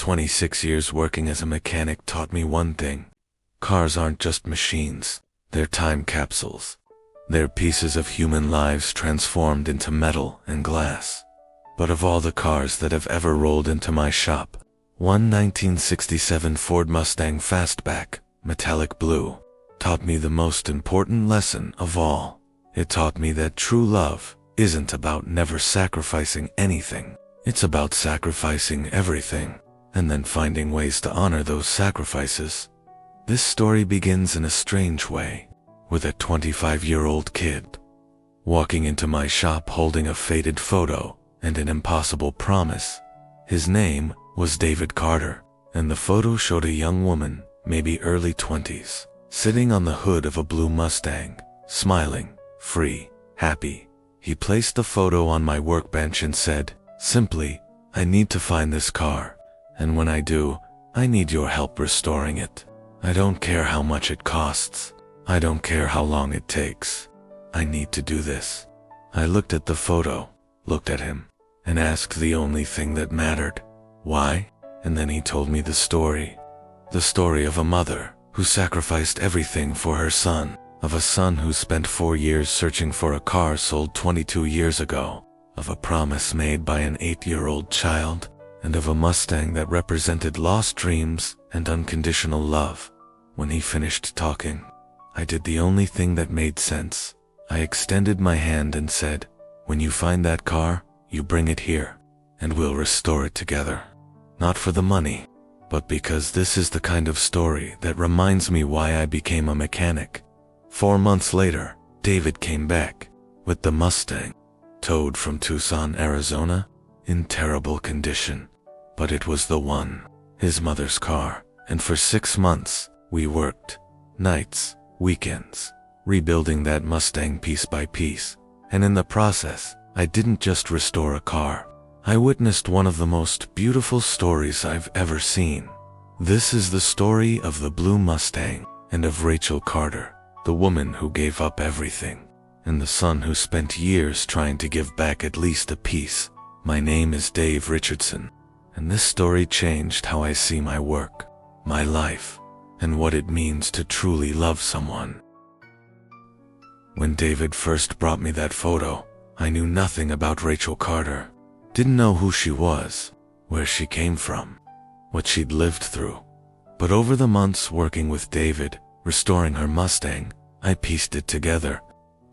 26 years working as a mechanic taught me one thing. Cars aren't just machines, they're time capsules. They're pieces of human lives transformed into metal and glass. But of all the cars that have ever rolled into my shop, one 1967 Ford Mustang Fastback, metallic blue, taught me the most important lesson of all. It taught me that true love isn't about never sacrificing anything. It's about sacrificing everything, and then finding ways to honor those sacrifices. This story begins in a strange way, with a 25-year-old kid walking into my shop holding a faded photo and an impossible promise. His name was David Carter, and the photo showed a young woman, maybe early 20s, sitting on the hood of a blue Mustang, smiling, free, happy. He placed the photo on my workbench and said, simply, "I need to find this car, and when I do, I need your help restoring it. I don't care how much it costs. I don't care how long it takes. I need to do this." I looked at the photo, looked at him, and asked the only thing that mattered. Why? And then he told me the story. The story of a mother who sacrificed everything for her son, of a son who spent 4 years searching for a car sold 22 years ago, of a promise made by an 8-year-old child, and of a Mustang that represented lost dreams and unconditional love. When he finished talking, I did the only thing that made sense. I extended my hand and said, "When you find that car, you bring it here, and we'll restore it together. Not for the money, but because this is the kind of story that reminds me why I became a mechanic." 4 months later, David came back with the Mustang, towed from Tucson, Arizona, in terrible condition. But it was the one, his mother's car, and for 6 months, we worked, nights, weekends, rebuilding that Mustang piece by piece. And in the process, I didn't just restore a car. I witnessed one of the most beautiful stories I've ever seen. This is the story of the blue Mustang, and of Rachel Carter, the woman who gave up everything, and the son who spent years trying to give back at least a piece. My name is Dave Richardson, and this story changed how I see my work, my life, and what it means to truly love someone. When David first brought me that photo, I knew nothing about Rachel Carter. Didn't know who she was, where she came from, what she'd lived through. But over the months working with David, restoring her Mustang, I pieced it together,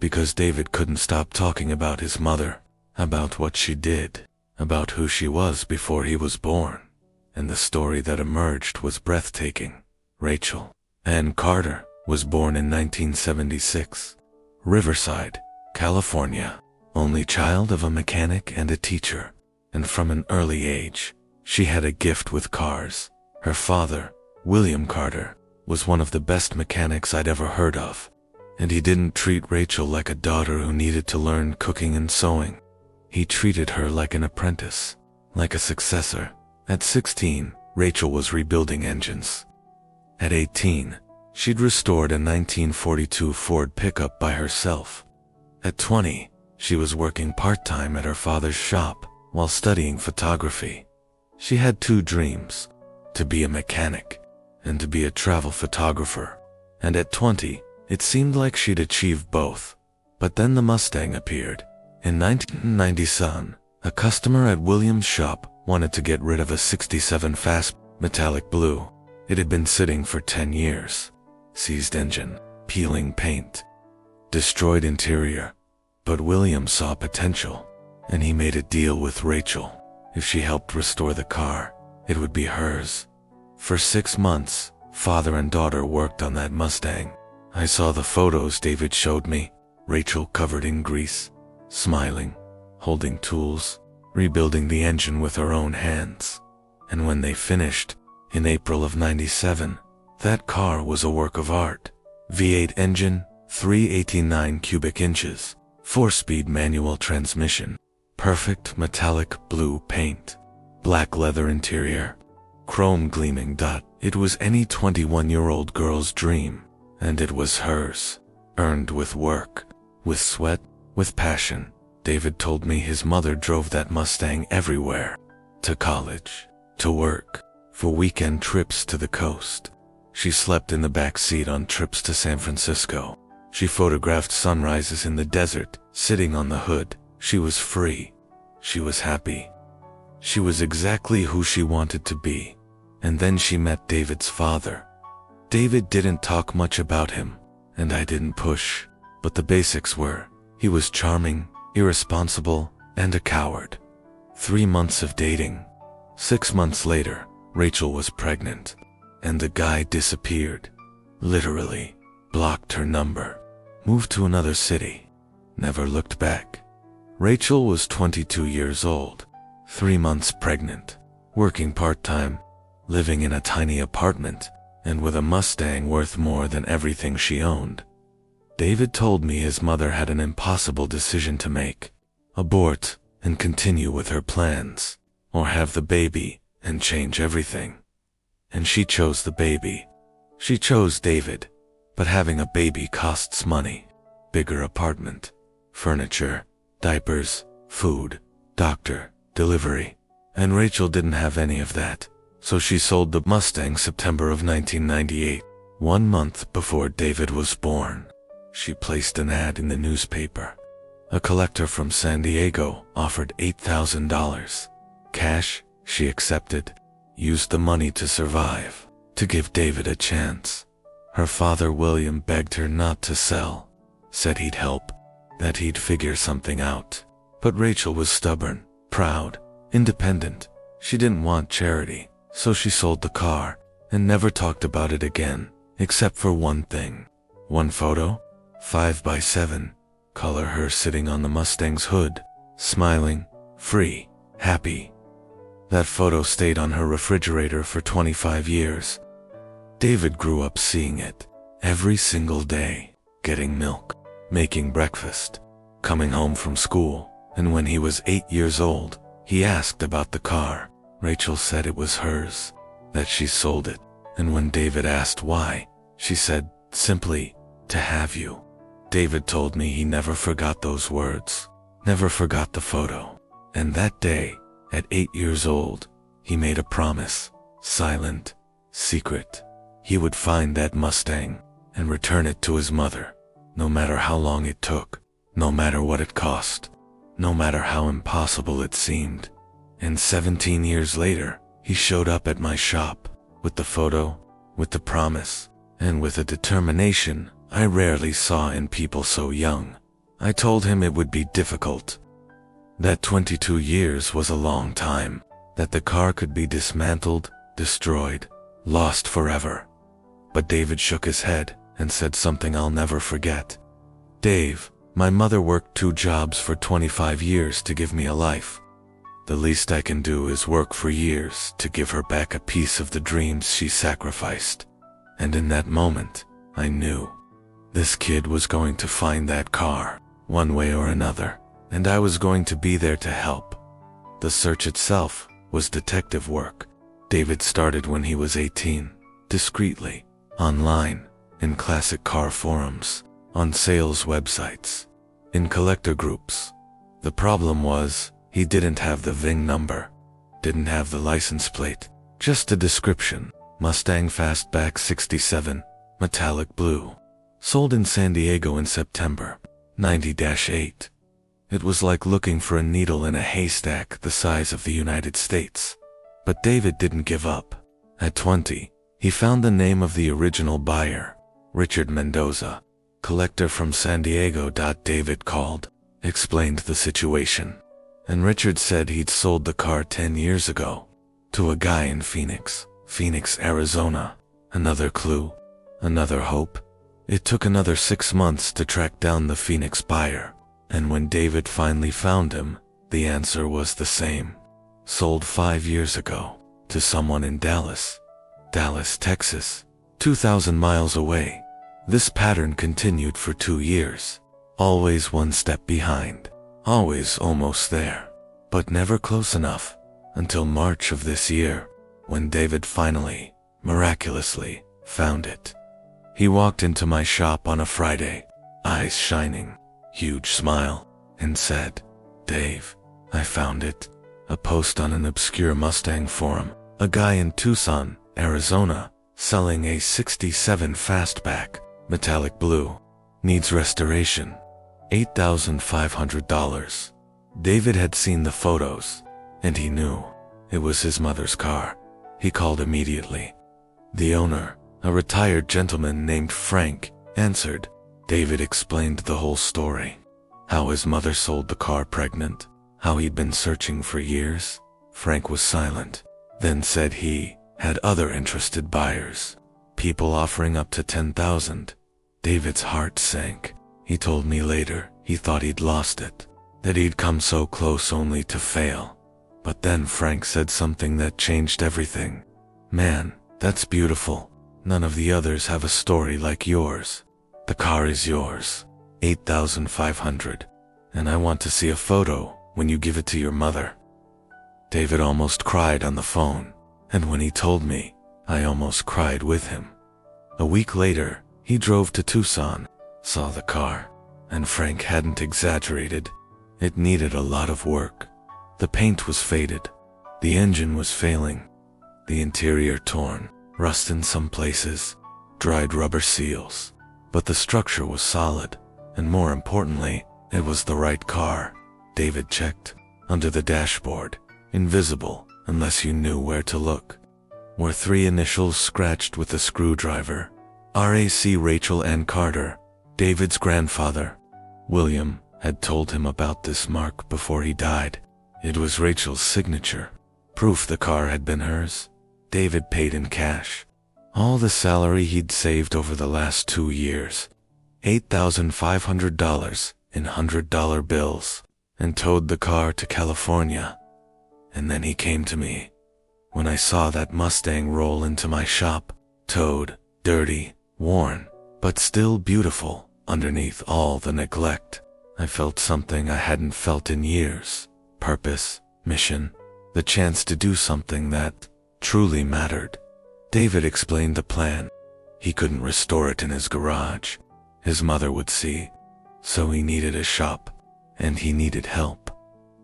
because David couldn't stop talking about his mother, about what she did, about who she was before he was born. And the story that emerged was breathtaking. Rachel Ann Carter was born in 1976, Riverside, California, only child of a mechanic and a teacher, and from an early age, she had a gift with cars. Her father, William Carter, was one of the best mechanics I'd ever heard of, and he didn't treat Rachel like a daughter who needed to learn cooking and sewing. He treated her like an apprentice, like a successor. At 16, Rachel was rebuilding engines. At 18, she'd restored a 1942 Ford pickup by herself. At 20, she was working part-time at her father's shop while studying photography. She had 2 dreams, to be a mechanic and to be a travel photographer. And at 20, it seemed like she'd achieved both. But then the Mustang appeared. In 1997, a customer at William's shop wanted to get rid of a 67 Fast metallic blue. It had been sitting for 10 years. Seized engine, peeling paint, destroyed interior. But William saw potential, and he made a deal with Rachel. If she helped restore the car, it would be hers. For 6 months, father and daughter worked on that Mustang. I saw the photos David showed me, Rachel covered in grease, smiling, holding tools, rebuilding the engine with her own hands. And when they finished, in April of '97, that car was a work of art. V8 engine, 389 cubic inches, 4-speed manual transmission, perfect metallic blue paint, black leather interior, chrome gleaming dot. It was any 21-year-old girl's dream, and it was hers, earned with work, with sweat, with passion. David told me his mother drove that Mustang everywhere, to college, to work, for weekend trips to the coast. She slept in the back seat on trips to San Francisco. She photographed sunrises in the desert, sitting on the hood. She was free. She was happy. She was exactly who she wanted to be. And then she met David's father. David didn't talk much about him, and I didn't push, but the basics were, he was charming, irresponsible, and a coward. 3 months of dating. 6 months later, Rachel was pregnant, and the guy disappeared. Literally, blocked her number, moved to another city, never looked back. Rachel was 22 years old, 3 months pregnant, working part-time, living in a tiny apartment, and with a Mustang worth more than everything she owned. David told me his mother had an impossible decision to make: abort and continue with her plans, or have the baby and change everything. And she chose the baby. She chose David, but having a baby costs money. Bigger apartment, furniture, diapers, food, doctor, delivery. And Rachel didn't have any of that. So she sold the Mustang September of 1998, 1 month before David was born. She placed an ad in the newspaper. A collector from San Diego offered $8,000. Cash, she accepted. Used the money to survive, to give David a chance. Her father William begged her not to sell. Said he'd help, that he'd figure something out. But Rachel was stubborn, proud, independent. She didn't want charity. So she sold the car, and never talked about it again, except for one thing. One photo, 5x7, color her sitting on the Mustang's hood, smiling, free, happy. That photo stayed on her refrigerator for 25 years. David grew up seeing it, every single day, getting milk, making breakfast, coming home from school, and when he was 8 years old, he asked about the car. Rachel said it was hers, that she sold it, and when David asked why, she said, simply, to have you. David told me he never forgot those words, never forgot the photo. And that day, at 8 years old, he made a promise, silent, secret. He would find that Mustang and return it to his mother, no matter how long it took, no matter what it cost, no matter how impossible it seemed. And 17 years later, he showed up at my shop, with the photo, with the promise, and with a determination I rarely saw in people so young. I told him it would be difficult. That 22 years was a long time, that the car could be dismantled, destroyed, lost forever. But David shook his head and said something I'll never forget. Dave, my mother worked 2 jobs for 25 years to give me a life. The least I can do is work for years to give her back a piece of the dreams she sacrificed. And in that moment, I knew. This kid was going to find that car, one way or another, and I was going to be there to help. The search itself was detective work. David started when he was 18, discreetly, online, in classic car forums, on sales websites, in collector groups. The problem was, he didn't have the VIN number, didn't have the license plate, just a description, Mustang Fastback 67, metallic blue, sold in San Diego in September, 90-8. It was like looking for a needle in a haystack the size of the United States. But David didn't give up. At 20, he found the name of the original buyer, Richard Mendoza, collector from San Diego. David called, explained the situation. And Richard said he'd sold the car 10 years ago, to a guy in Phoenix, Arizona. Another clue, another hope. It took another 6 months to track down the Phoenix buyer, and when David finally found him, the answer was the same. Sold 5 years ago, to someone in Dallas, Texas, 2,000 miles away. This pattern continued for 2 years, always one step behind, always almost there, but never close enough, until March of this year, when David finally, miraculously, found it. He walked into my shop on a Friday, eyes shining, huge smile, and said, "Dave, I found it." A post on an obscure Mustang forum, A guy in Tucson, Arizona, selling a '67 Fastback, metallic blue. Needs restoration. $8,500. David had seen the photos, and he knew it was his mother's car. He called immediately. The owner, a retired gentleman named Frank, answered. David explained the whole story. How his mother sold the car pregnant, how he'd been searching for years. Frank was silent, then said he had other interested buyers, people offering up to $10,000. David's heart sank. He told me later he thought he'd lost it, that he'd come so close only to fail. But then Frank said something that changed everything. Man, that's beautiful. None of the others have a story like yours. The car is yours. $8,500. And I want to see a photo when you give it to your mother. David almost cried on the phone, and when he told me, I almost cried with him. A week later, he drove to Tucson, saw the car, and Frank hadn't exaggerated. It needed a lot of work. The paint was faded. The engine was failing. The interior torn, rust in some places, dried rubber seals. But the structure was solid, and more importantly, it was the right car. David checked. Under the dashboard, invisible unless you knew where to look, were 3 initials scratched with a screwdriver. RAC. Rachel Ann Carter, David's grandfather. William had told him about this mark before he died. It was Rachel's signature, proof the car had been hers. David paid in cash. All the salary he'd saved over the last 2 years, $8,500 in $100 bills, and towed the car to California. And then he came to me. When I saw that Mustang roll into my shop, towed, dirty, worn, but still beautiful, underneath all the neglect, I felt something I hadn't felt in years. Purpose, mission, the chance to do something that truly mattered. David explained the plan. He couldn't restore it in his garage. His mother would see. So he needed a shop, and he needed help.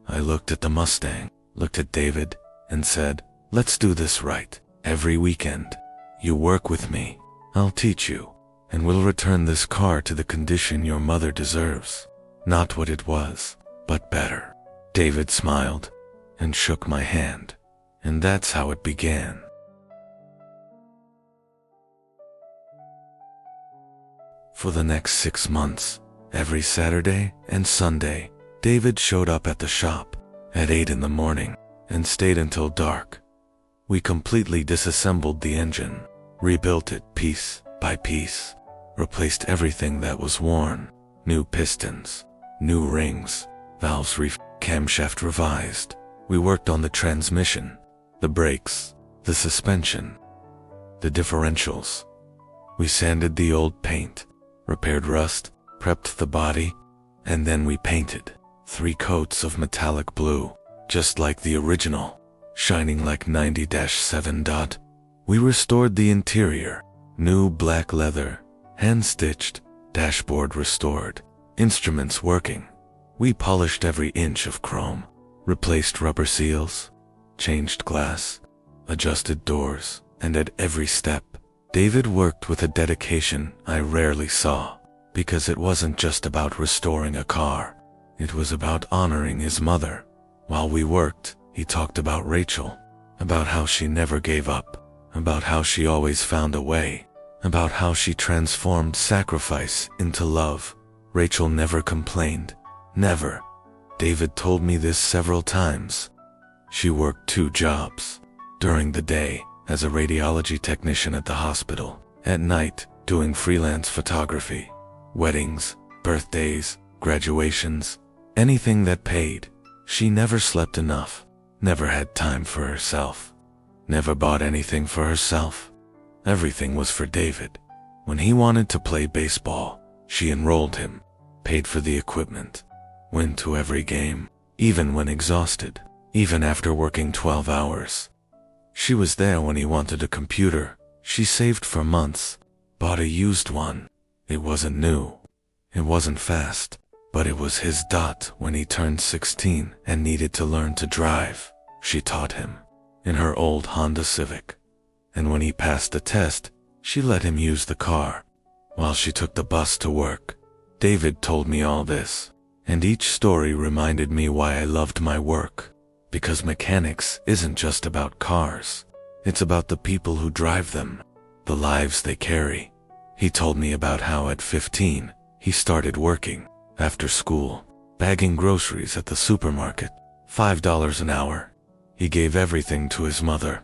I looked at the Mustang, looked at David, and said, let's do this right. Every weekend, you work with me. I'll teach you, and we'll return this car to the condition your mother deserves. Not what it was, but better. David smiled and shook my hand, and that's how it began. For the next 6 months, every Saturday and Sunday, David showed up at the shop at 8 in the morning and stayed until dark. We completely disassembled the engine, rebuilt it piece by piece, replaced everything that was worn, new pistons, new rings, valves camshaft revised. We worked on the transmission, the brakes, the suspension, the differentials. We sanded the old paint, repaired rust, prepped the body, and then we painted 3 coats of metallic blue, just like the original, shining like 90-7. We restored the interior, new black leather, hand-stitched, dashboard restored, instruments working. We polished every inch of chrome, replaced rubber seals, changed glass, adjusted doors, and at every step, David worked with a dedication I rarely saw, because it wasn't just about restoring a car. It was about honoring his mother. While we worked, he talked about Rachel, about how she never gave up, about how she always found a way, about how she transformed sacrifice into love. Rachel never complained. Never. David told me this several times. She worked 2 jobs. During the day, as a radiology technician at the hospital. At night, doing freelance photography. Weddings, birthdays, graduations, anything that paid. She never slept enough, never had time for herself, never bought anything for herself. Everything was for David. When he wanted to play baseball, she enrolled him, paid for the equipment, went to every game, even when exhausted, even after working 12 hours. She was there when he wanted a computer. She saved for months, bought a used one. It wasn't new, it wasn't fast, but it was his dot when he turned 16 and needed to learn to drive. She taught him. in her old Honda Civic. And when he passed the test, she let him use the car. While she took the bus to work, David told me all this. And each story reminded me why I loved my work. Because mechanics isn't just about cars. It's about the people who drive them, the lives they carry. He told me about how at 15, he started working, after school, bagging groceries at the supermarket, $5 an hour. He gave everything to his mother.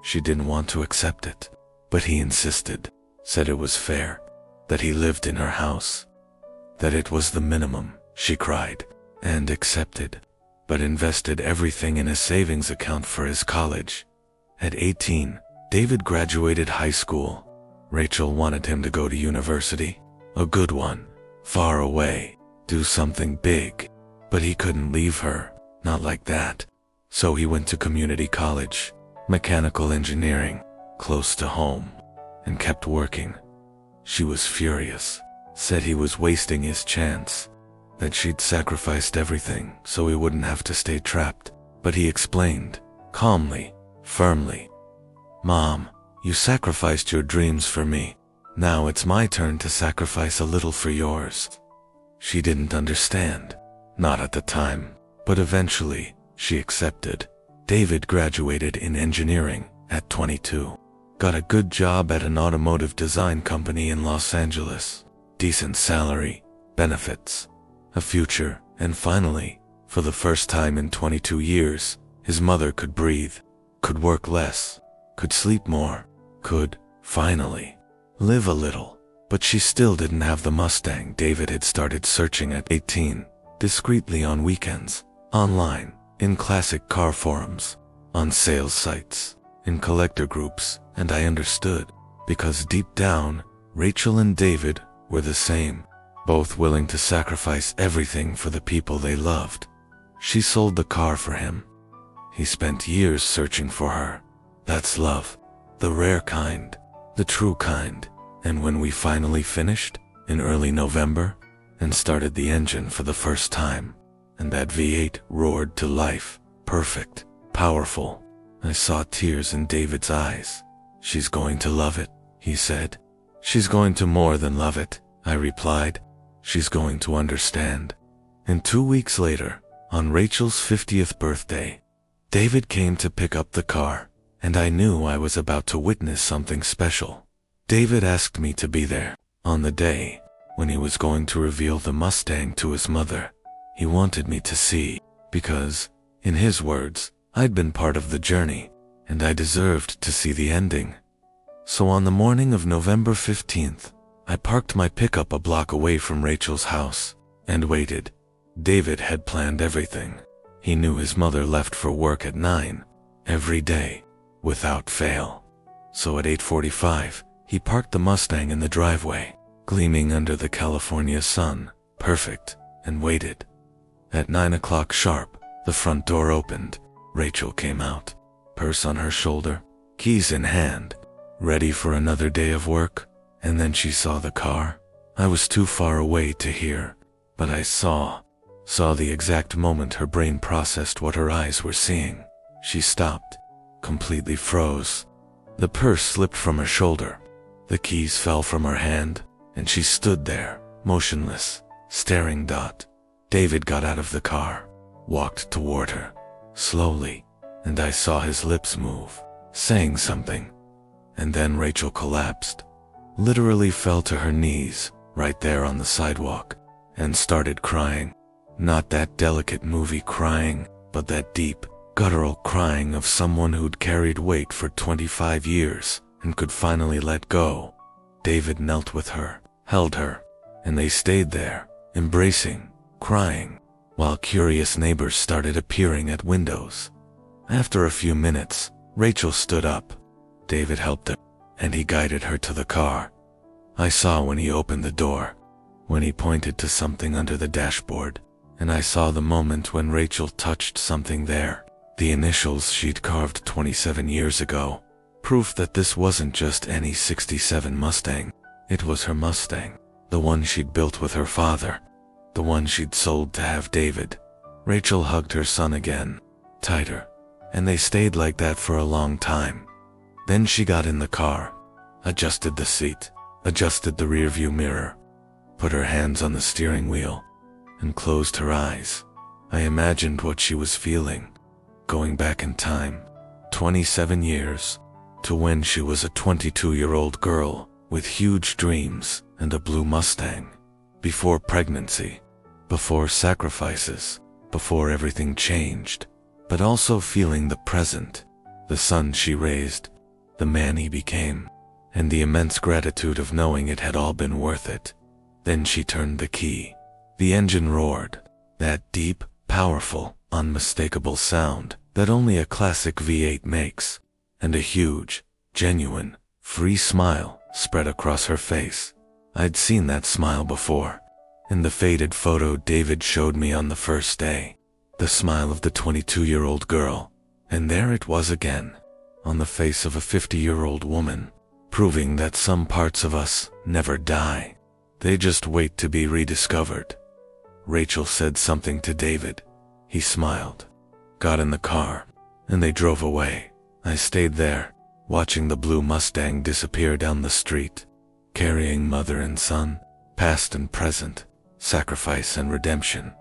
She didn't want to accept it, but he insisted, said it was fair, that he lived in her house, that it was the minimum. She cried, and accepted, but invested everything in a savings account for his college. At 18, David graduated high school. Rachel wanted him to go to university, a good one, far away, do something big, but he couldn't leave her, not like that. So he went to community college, mechanical engineering, close to home, and kept working. She was furious, said he was wasting his chance, that she'd sacrificed everything so he wouldn't have to stay trapped. But he explained, calmly, firmly, "Mom, you sacrificed your dreams for me. Now it's my turn to sacrifice a little for yours." She didn't understand, not at the time, but eventually, she accepted. David graduated in engineering at 22. Got a good job at an automotive design company in Los Angeles. Decent salary, benefits, a future, and finally, for the first time in 22 years, his mother could breathe, could work less, could sleep more, could, finally, live a little. But she still didn't have the Mustang David had started searching at 18, discreetly on weekends, online, in classic car forums, on sales sites, in collector groups, and I understood, because deep down, Rachel and David were the same, both willing to sacrifice everything for the people they loved. She sold the car for him. He spent years searching for her. That's love, the rare kind, the true kind. And when we finally finished, in early November, and started the engine for the first time, and that V8 roared to life, perfect, powerful, I saw tears in David's eyes. "She's going to love it," he said. "She's going to more than love it," I replied. "She's going to understand." And 2 weeks later, on Rachel's 50th birthday, David came to pick up the car, and I knew I was about to witness something special. David asked me to be there, on the day, when he was going to reveal the Mustang to his mother. He wanted me to see, because, in his words, I'd been part of the journey, and I deserved to see the ending. So on the morning of November 15th, I parked my pickup a block away from Rachel's house, and waited. David had planned everything. He knew his mother left for work at 9, every day, without fail. So at 8:45, he parked the Mustang in the driveway, gleaming under the California sun, perfect, and waited. At 9 o'clock sharp, the front door opened. Rachel came out, purse on her shoulder, keys in hand, ready for another day of work, and then she saw the car. I was too far away to hear, but I saw the exact moment her brain processed what her eyes were seeing. She stopped, completely froze. The purse slipped from her shoulder. The keys fell from her hand, and she stood there, motionless, staring. David got out of the car, walked toward her, slowly, and I saw his lips move, saying something. And then Rachel collapsed, literally fell to her knees, right there on the sidewalk, and started crying. Not that delicate movie crying, but that deep, guttural crying of someone who'd carried weight for 25 years and could finally let go. David knelt with her, held her, and they stayed there, embracing, crying, while curious neighbors started appearing at windows. After a few minutes, Rachel stood up. David helped her, and he guided her to the car. I saw when he opened the door, when he pointed to something under the dashboard, and I saw the moment when Rachel touched something there, the initials she'd carved 27 years ago, proof that this wasn't just any 67 Mustang. It was her Mustang, the one she'd built with her father, the one she'd sold to have David. Rachel hugged her son again, tighter, and they stayed like that for a long time. Then she got in the car, adjusted the seat, adjusted the rearview mirror, put her hands on the steering wheel, and closed her eyes. I imagined what she was feeling, going back in time, 27 years, to when she was a 22-year-old girl with huge dreams and a blue Mustang, before pregnancy, before sacrifices, before everything changed, but also feeling the present, the son she raised, the man he became, and the immense gratitude of knowing it had all been worth it. Then she turned the key. The engine roared, that deep, powerful, unmistakable sound that only a classic V8 makes, and a huge, genuine, free smile spread across her face. I'd seen that smile before, in the faded photo David showed me on the first day, the smile of the 22-year-old girl, and there it was again, on the face of a 50-year-old woman, proving that some parts of us never die. They just wait to be rediscovered. Rachel said something to David. He smiled, got in the car, and they drove away. I stayed there, watching the blue Mustang disappear down the street, carrying mother and son, past and present, sacrifice and redemption.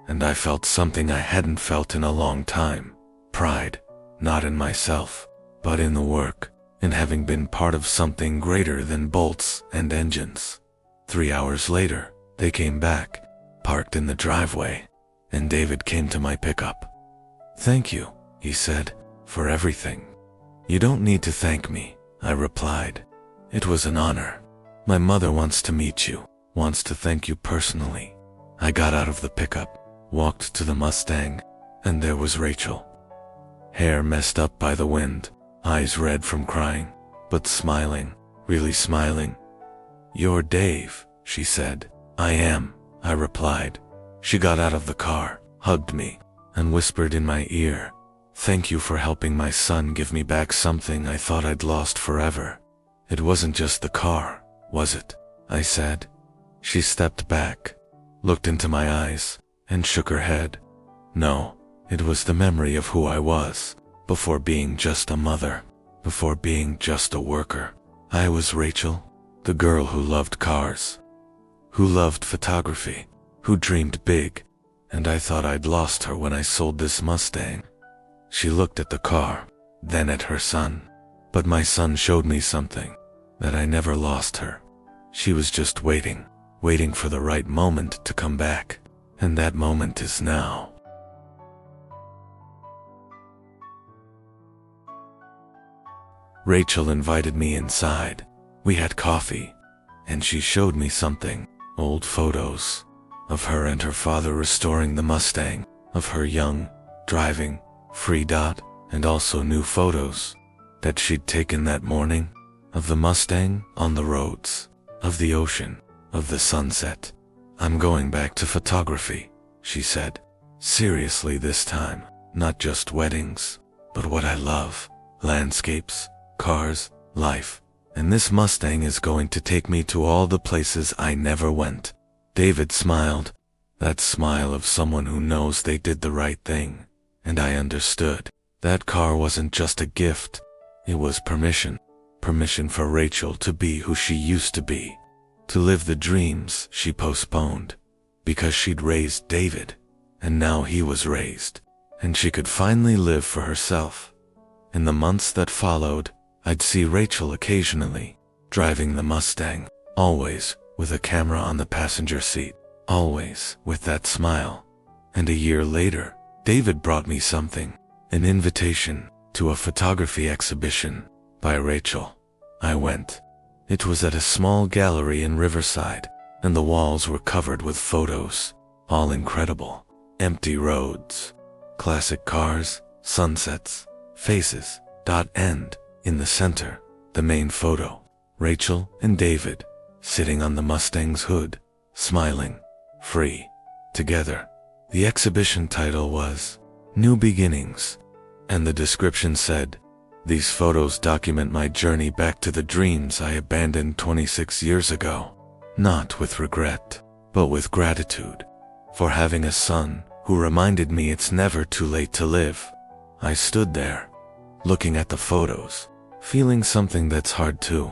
And I felt something I hadn't felt in a long time. Pride, not in myself, but in the work, in having been part of something greater than bolts and engines. 3 hours later, they came back, parked in the driveway, and David came to my pickup. "Thank you," he said, "for everything." "You don't need to thank me," I replied. "It was an honor. My mother wants to meet you, wants to thank you personally." I got out of the pickup, walked to the Mustang, and there was Rachel. Hair messed up by the wind, eyes red from crying, but smiling, really smiling. "You're Dave," she said. "I am," I replied. She got out of the car, hugged me, and whispered in my ear, "Thank you for helping my son give me back something I thought I'd lost forever." "It wasn't just the car, was it?" I said. She stepped back, looked into my eyes, and shook her head. "No, it was the memory of who I was, before being just a mother, before being just a worker. I was Rachel, the girl who loved cars, who loved photography, who dreamed big, and I thought I'd lost her when I sold this Mustang." She looked at the car, then at her son. But my son showed me something, that I never lost her. She was just waiting for the right moment to come back, and that moment is now. Rachel invited me inside. We had coffee, and she showed me something, old photos, of her and her father restoring the Mustang, of her young, driving, free dot, and also new photos that she'd taken that morning, of the Mustang on the roads, of the ocean, of the sunset. "I'm going back to photography," she said. "Seriously this time, not just weddings, but what I love, landscapes, cars, life. And this Mustang is going to take me to all the places I never went." David smiled, that smile of someone who knows they did the right thing, and I understood. That car wasn't just a gift, it was permission. Permission for Rachel to be who she used to be, to live the dreams she postponed, because she'd raised David, and now he was raised, and she could finally live for herself. In the months that followed, I'd see Rachel occasionally, driving the Mustang, always with a camera on the passenger seat, always with that smile. And a year later, David brought me something, an invitation to a photography exhibition by Rachel. I went. It was at a small gallery in Riverside, and the walls were covered with photos, all incredible. Empty roads, classic cars, sunsets, faces, and, in the center, the main photo, Rachel and David, sitting on the Mustang's hood, smiling, free, together. The exhibition title was New Beginnings, and the description said, "These photos document my journey back to the dreams I abandoned 26 years ago, not with regret, but with gratitude, for having a son who reminded me it's never too late to live." I stood there, looking at the photos, feeling something that's hard to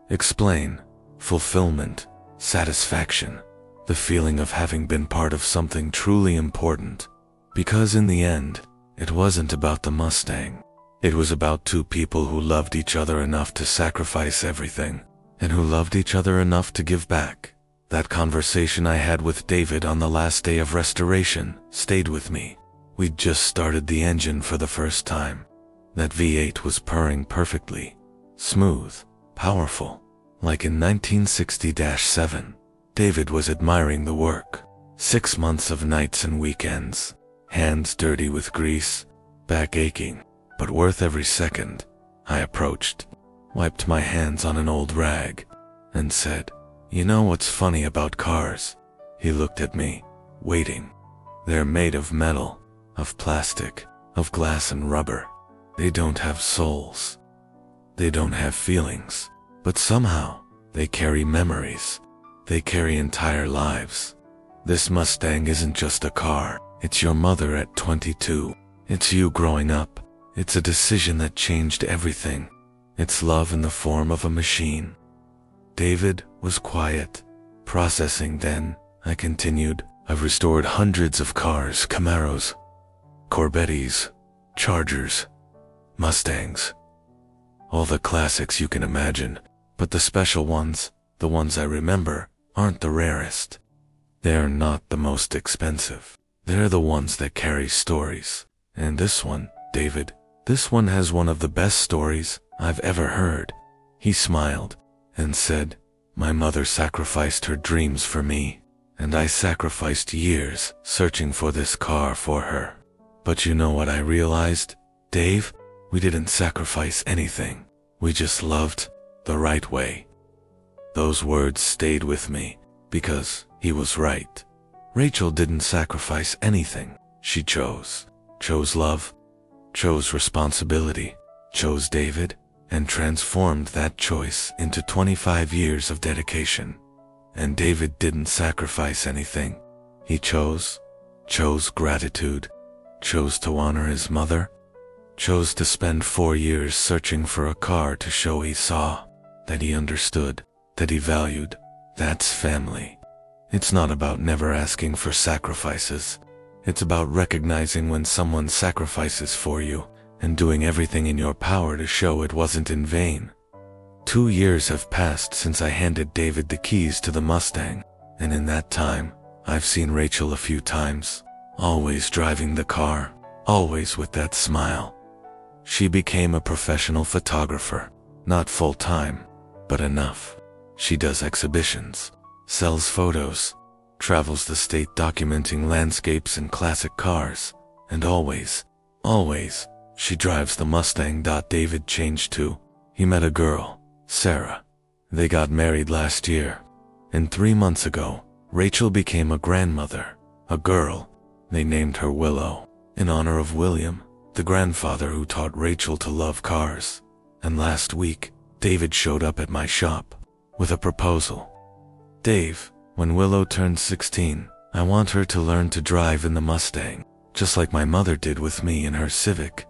explain. Fulfillment, satisfaction, the feeling of having been part of something truly important. Because in the end, it wasn't about the Mustang. It was about two people who loved each other enough to sacrifice everything, and who loved each other enough to give back. That conversation I had with David on the last day of restoration stayed with me. We'd just started the engine for the first time. That V8 was purring perfectly, smooth, powerful, like in 1960-7. David was admiring the work. 6 months of nights and weekends, hands dirty with grease, back aching, but worth every second. I approached, wiped my hands on an old rag, and said, "You know what's funny about cars?" He looked at me, waiting. "They're made of metal, of plastic, of glass and rubber. They don't have souls. They don't have feelings, but somehow they carry memories. They carry entire lives. This Mustang isn't just a car. It's your mother at 22. It's you growing up. It's a decision that changed everything. It's love in the form of a machine." David was quiet, processing. Then I continued, "I've restored hundreds of cars, Camaros, Corvettes, Chargers, Mustangs. All the classics you can imagine, but the special ones, the ones I remember, aren't the rarest. They're not the most expensive. They're the ones that carry stories. And this one, David, this one has one of the best stories I've ever heard." He smiled and said, "My mother sacrificed her dreams for me, and I sacrificed years searching for this car for her. But you know what I realized, Dave? We didn't sacrifice anything. We just loved the right way." Those words stayed with me, because he was right. Rachel didn't sacrifice anything. She chose love, chose responsibility, chose David, and transformed that choice into 25 years of dedication. And David didn't sacrifice anything. He chose gratitude, chose to honor his mother, chose to spend 4 years searching for a car to show he saw, that he understood, that he valued. That's family. It's not about never asking for sacrifices. It's about recognizing when someone sacrifices for you and doing everything in your power to show it wasn't in vain. 2 years have passed since I handed David the keys to the Mustang, and in that time, I've seen Rachel a few times, always driving the car, always with that smile. She became a professional photographer, not full-time, but enough. She does exhibitions, sells photos, travels the state documenting landscapes and classic cars, and always, she drives the Mustang. David changed too. He met a girl, Sarah. They got married last year, and 3 months ago, Rachel became a grandmother, a girl. They named her Willow, in honor of William, the grandfather who taught Rachel to love cars. And last week, David showed up at my shop with a proposal. "Dave, when Willow turns 16, I want her to learn to drive in the Mustang, just like my mother did with me in her Civic,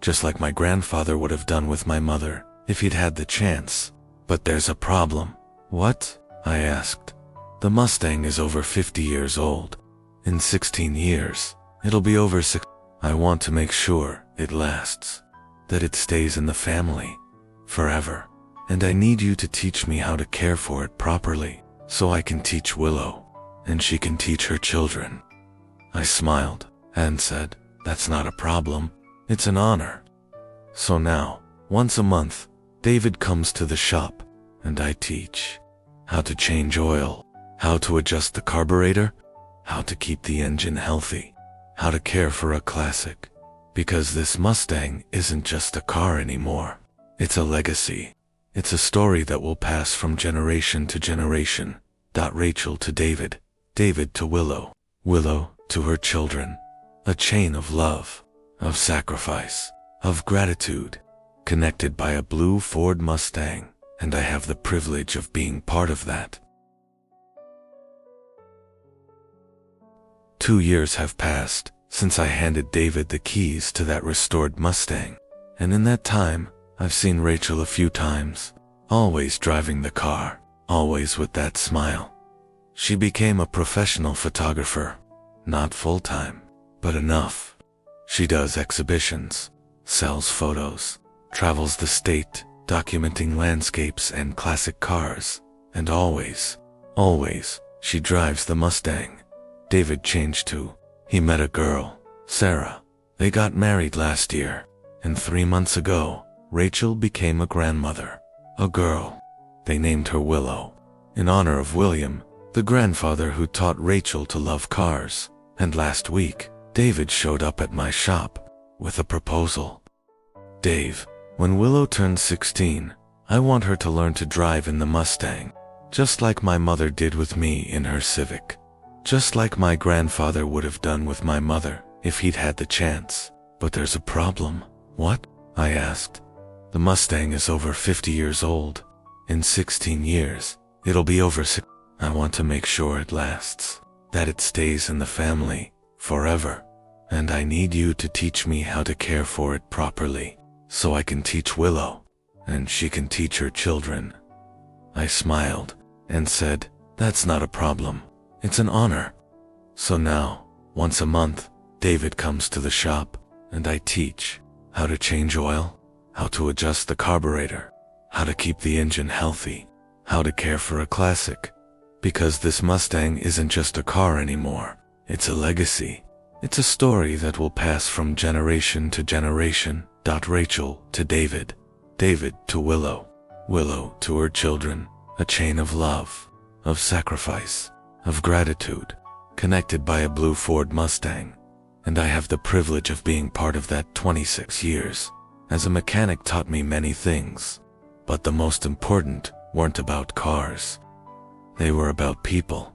just like my grandfather would have done with my mother if he'd had the chance. But there's a problem." "What?" I asked. "The Mustang is over 50 years old. In 16 years, it'll be over 6. I want to make sure it lasts, that it stays in the family forever. And I need you to teach me how to care for it properly, so I can teach Willow, and she can teach her children." I smiled and said, "That's not a problem. It's an honor." So now, once a month, David comes to the shop, and I teach how to change oil, how to adjust the carburetor, how to keep the engine healthy, how to care for a classic. Because this Mustang isn't just a car anymore. It's a legacy. It's a story that will pass from generation to generation. Rachel to David, David to Willow, Willow to her children. A chain of love, of sacrifice, of gratitude, connected by a blue Ford Mustang, and I have the privilege of being part of that. 2 years have passed since I handed David the keys to that restored Mustang. And in that time, I've seen Rachel a few times, always driving the car, always with that smile. She became a professional photographer, not full-time, but enough. She does exhibitions, sells photos, travels the state, documenting landscapes and classic cars, and always, she drives the Mustang. David changed too. He met a girl, Sarah. They got married last year, and 3 months ago, Rachel became a grandmother. A girl. They named her Willow, in honor of William, the grandfather who taught Rachel to love cars. And last week, David showed up at my shop with a proposal. Dave, when Willow turns 16, I want her to learn to drive in the Mustang, just like my mother did with me in her Civic. Just like my grandfather would have done with my mother if he'd had the chance. But there's a problem. What? I asked. The Mustang is over 50 years old. In 16 years, it'll be over 6. I want to make sure it lasts, that it stays in the family forever. And I need you to teach me how to care for it properly, so I can teach Willow, and she can teach her children. I smiled and said, that's not a problem. It's an honor. So now, once a month, David comes to the shop, and I teach how to change oil, how to adjust the carburetor, how to keep the engine healthy, how to care for a classic. Because this Mustang isn't just a car anymore, it's a legacy. It's a story that will pass from generation to generation. Rachel to David, David to Willow, Willow to her children, a chain of love, of sacrifice, of gratitude, connected by a blue Ford Mustang. And I have the privilege of being part of that 26 years. As a mechanic taught me many things, but the most important weren't about cars. They were about people.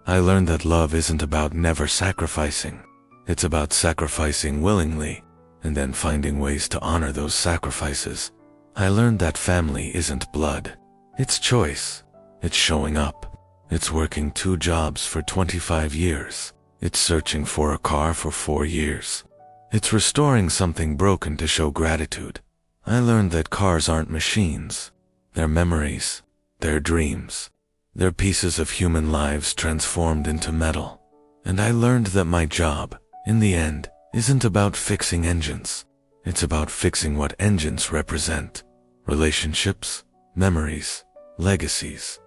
I learned that love isn't about never sacrificing. It's about sacrificing willingly, and then finding ways to honor those sacrifices. I learned that family isn't blood. It's choice. It's showing up. It's working 2 jobs for 25 years. It's searching for a car for 4 years. It's restoring something broken to show gratitude. I learned that cars aren't machines. They're memories. They're dreams. They're pieces of human lives transformed into metal. And I learned that my job, in the end, isn't about fixing engines. It's about fixing what engines represent. Relationships, memories, legacies.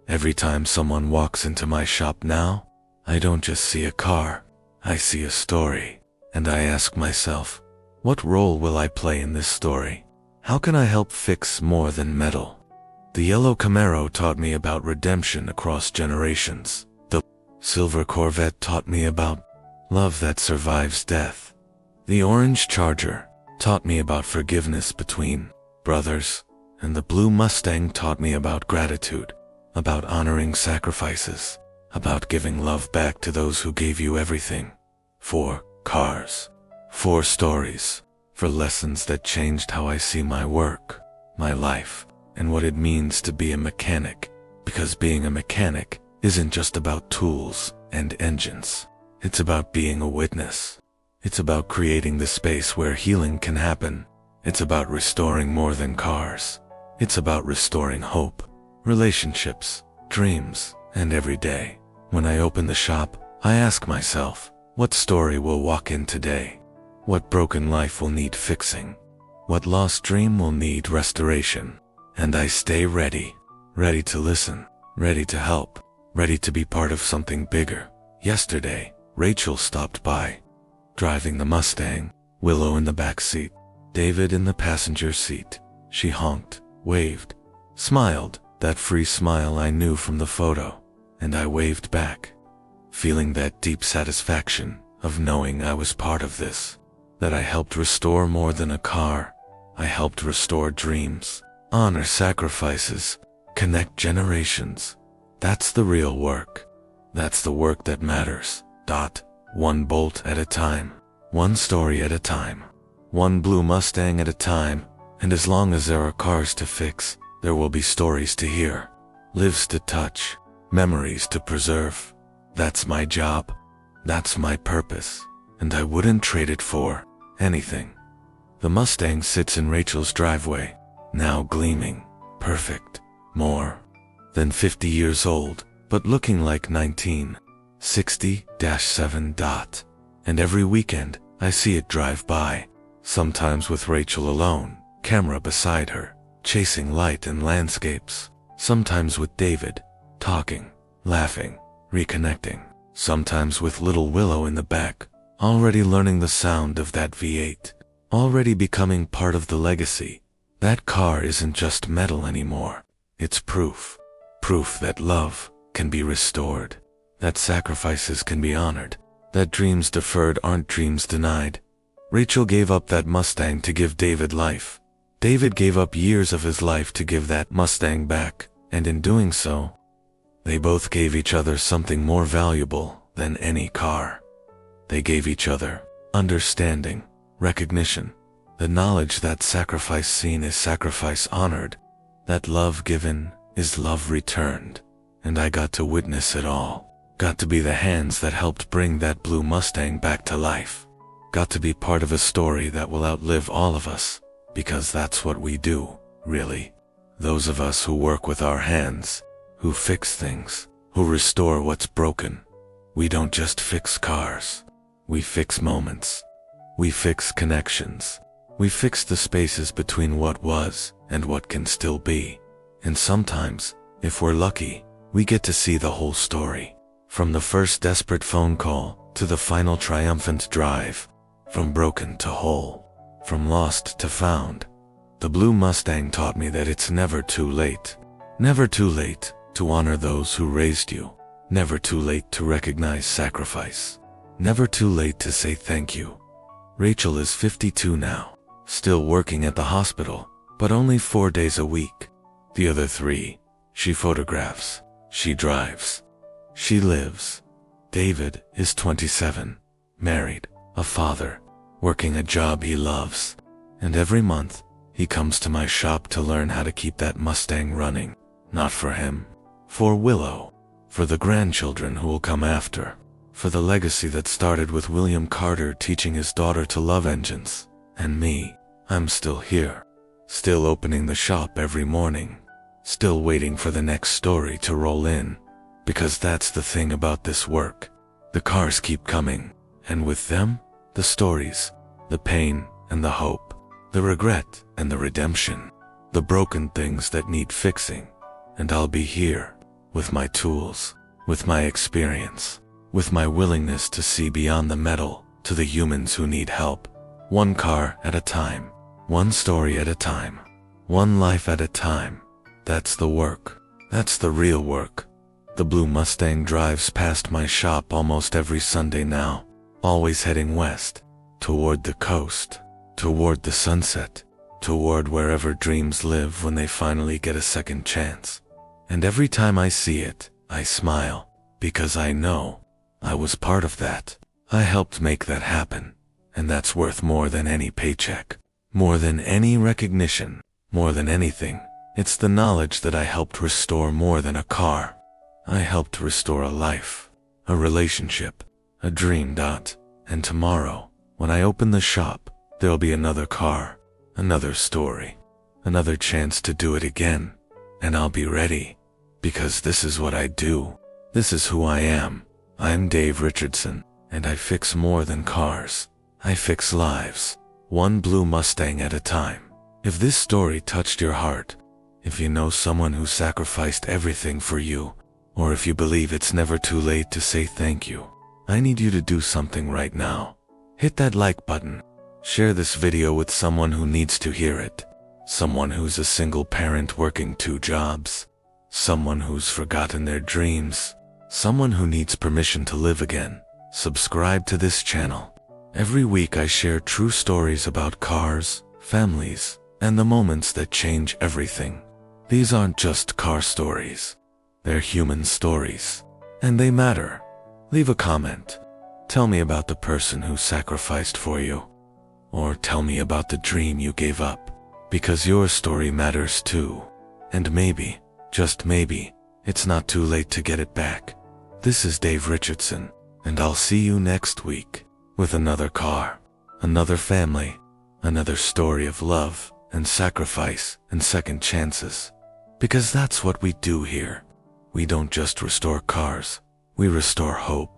Every time someone walks into my shop now, I don't just see a car, I see a story. And I ask myself, what role will I play in this story? How can I help fix more than metal? The yellow Camaro taught me about redemption across generations. The silver Corvette taught me about love that survives death. The orange Charger taught me about forgiveness between brothers, and the blue Mustang taught me about gratitude, about honoring sacrifices, about giving love back to those who gave you everything. 4 cars, 4 stories, for lessons that changed how I see my work, my life, and what it means to be a mechanic. Because being a mechanic isn't just about tools and engines. It's about being a witness. It's about creating the space where healing can happen. It's about restoring more than cars. It's about restoring hope, relationships, dreams, and every day. When I open the shop, I ask myself, what story will walk in today? What broken life will need fixing? What lost dream will need restoration? And I stay ready to listen, ready to help, ready to be part of something bigger. Yesterday, Rachel stopped by, driving the Mustang, Willow in the back seat, David in the passenger seat. She honked, waved, smiled, that free smile I knew from the photo, and I waved back, feeling that deep satisfaction of knowing I was part of this, that I helped restore more than a car. I helped restore dreams, honor sacrifices, connect generations. That's the real work. That's the work that matters. 1 bolt at a time, 1 story at a time, 1 blue Mustang at a time, and as long as there are cars to fix, there will be stories to hear, lives to touch, memories to preserve. That's my job. That's my purpose. and I wouldn't trade it for anything. The Mustang sits in Rachel's driveway, now gleaming, perfect, more than 50 years old, but looking like 1967. And every weekend, I see it drive by, sometimes with Rachel alone, camera beside her, chasing light and landscapes, sometimes with David, talking, laughing, reconnecting, sometimes with little Willow in the back, already learning the sound of that V8, already becoming part of the legacy. That car isn't just metal anymore. It's proof. Proof that love can be restored, that sacrifices can be honored, that dreams deferred aren't dreams denied. Rachel gave up that Mustang to give David life. David gave up years of his life to give that Mustang back, and in doing so, they both gave each other something more valuable than any car. They gave each other understanding, recognition, the knowledge that sacrifice seen is sacrifice honored, that love given is love returned. And I got to witness it all. Got to be the hands that helped bring that blue Mustang back to life. Got to be part of a story that will outlive all of us, because that's what we do, really. Those of us who work with our hands, who fix things, who restore what's broken. We don't just fix cars. We fix moments. We fix connections. We fix the spaces between what was and what can still be. And sometimes, if we're lucky, we get to see the whole story. From the first desperate phone call to the final triumphant drive. From broken to whole. From lost to found. The blue Mustang taught me that it's never too late. Never too late to honor those who raised you. Never too late to recognize sacrifice. Never too late to say thank you. Rachel is 52 now, still working at the hospital, but only 4 days a week. The other 3, she photographs, she drives, she lives. David is 27, married, a father, working a job he loves. And every month, he comes to my shop to learn how to keep that Mustang running. Not for him, for Willow, for the grandchildren who will come after, for the legacy that started with William Carter teaching his daughter to love engines. And me, I'm still here, still opening the shop every morning, still waiting for the next story to roll in. Because that's the thing about this work. The cars keep coming, and with them, the stories, the pain and the hope, the regret and the redemption, the broken things that need fixing. And I'll be here, with my tools, with my experience, with my willingness to see beyond the metal to the humans who need help. One car at a time, one story at a time, one life at a time. That's the work. That's the real work. The blue Mustang drives past my shop almost every Sunday now, always heading west, toward the coast, toward the sunset, toward wherever dreams live when they finally get a second chance. And every time I see it, I smile, because I know I was part of that. I helped make that happen, and that's worth more than any paycheck, more than any recognition, more than anything. It's the knowledge that I helped restore more than a car. I helped restore a life, a relationship, a dream. And tomorrow, when I open the shop, there'll be another car, another story, another chance to do it again. And I'll be ready, because this is what I do. This is who I am. I'm Dave Richardson, and I fix more than cars. I fix lives, one blue Mustang at a time. If this story touched your heart, if you know someone who sacrificed everything for you, or if you believe it's never too late to say thank you, I need you to do something right now. Hit that like button. Share this video with someone who needs to hear it. Someone who's a single parent working 2 jobs. Someone who's forgotten their dreams. Someone who needs permission to live again. Subscribe to this channel. Every week I share true stories about cars, families, and the moments that change everything. These aren't just car stories. They're human stories. And they matter. Leave a comment. Tell me about the person who sacrificed for you. Or tell me about the dream you gave up. Because your story matters too. And maybe, just maybe, it's not too late to get it back. This is Dave Richardson, and I'll see you next week. with another car, another family, another story of love and sacrifice and second chances. Because that's what we do here. We don't just restore cars, we restore hope.